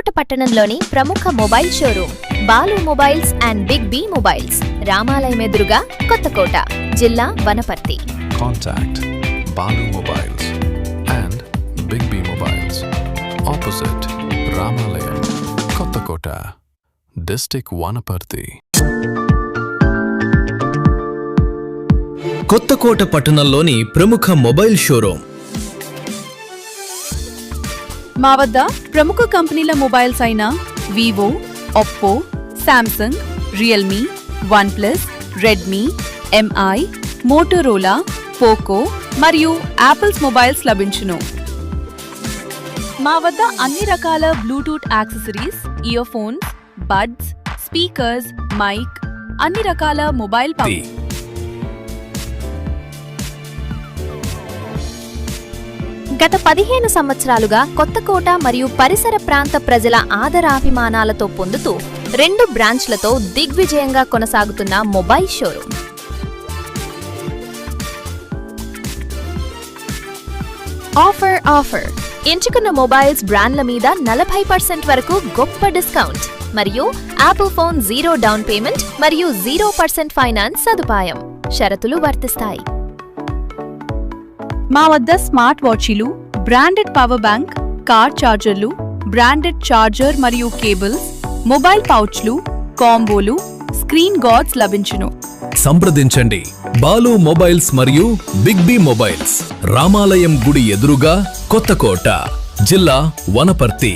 కొత్తకోట పట్టణంలోని ప్రముఖ mobile showroom Balu mobiles and big B mobiles, రామాలయం ఎదురుగా, కొత్తకోట, జిల్లా Wanaparthy. Contact Balu Mobiles and Big B Mobiles, opposite Ramalayam, Kottakota, District Vanaparthi. Kothakota పట్టణంలోని ప్రముఖ మొబైల్ షోరూమ్. మా వద్ద ప్రముఖ కంపెనీల మొబైల్స్ అయిన Vivo, Oppo, Samsung, Realme, OnePlus, Redmi, MI, Motorola, Poco మరియు యాపిల్స్ మొబైల్స్ లభించును. మా వద్ద అన్ని రకాల Bluetooth accessories, ear phones, buds, speakers, mic, అన్ని రకాల మొబైల్ గత 15 సంవత్సరాలుగా కొత్తకోట మరియు పరిసర ప్రాంత ప్రజల ఆదరాభిమానాలతో పొందుతూ 2 బ్రాంచ్లతో దిగ్విజయంగా కొనసాగుతున్న మొబైల్ షోరూమ్. ఆఫర్ ఎంచుకున్న మొబైల్స్ బ్రాండ్ల మీద 40% వరకు గొప్ప డిస్కౌంట్ మరియు యాపిల్ ఫోన్ 0 డౌన్ పేమెంట్ మరియు 0% ఫైనాన్స్ సదుపాయం. షరతులు వర్తిస్తాయి. మా వద్ద స్మార్ట్ వాచీలు, బ్రాండెడ్ పవర్ బ్యాంక్, కార్ ఛార్జర్లు, బ్రాండెడ్ ఛార్జర్ మరియు కేబుల్స్, మొబైల్ పౌచ్లు, కాంబోలు, స్క్రీన్ గార్డ్స్ లభించును. సంప్రదించండి బాలు మొబైల్స్ మరియు బిగ్ బి మొబైల్స్, రామాలయం గుడి ఎదురుగా, కొత్తకోట, జిల్లా వనపర్తి.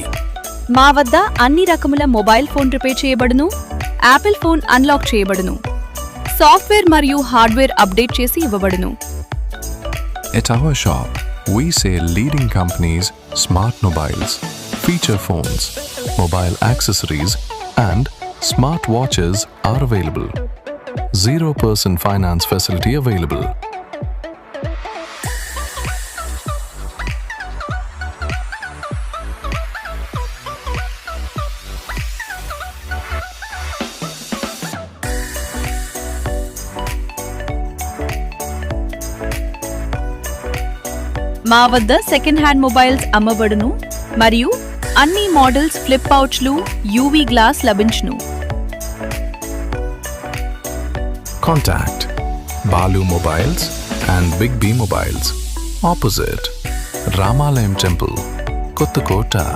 మా వద్ద అన్ని రకముల మొబైల్ ఫోన్ రిపేర్ చేయబడును, యాపిల్ ఫోన్ అన్లాక్ చేయబడును, సాఫ్ట్వేర్ మరియు హార్డ్వేర్ అప్డేట్ చేసి ఇవ్వబడును. At our shop, we sell leading companies' smart mobiles, feature phones, mobile accessories, and smart watches are available. 0% finance facility available. మా వద్ద సెకండ్ హ్యాండ్ మొబైల్స్ అమ్మబడును మరియు అన్ని మోడల్స్ ఫ్లిప్ పౌచ్లు, యూవీ గ్లాస్ లభించును. Contact Balu Mobiles and Big B Mobiles, opposite Ramalayam Temple, Kottakota.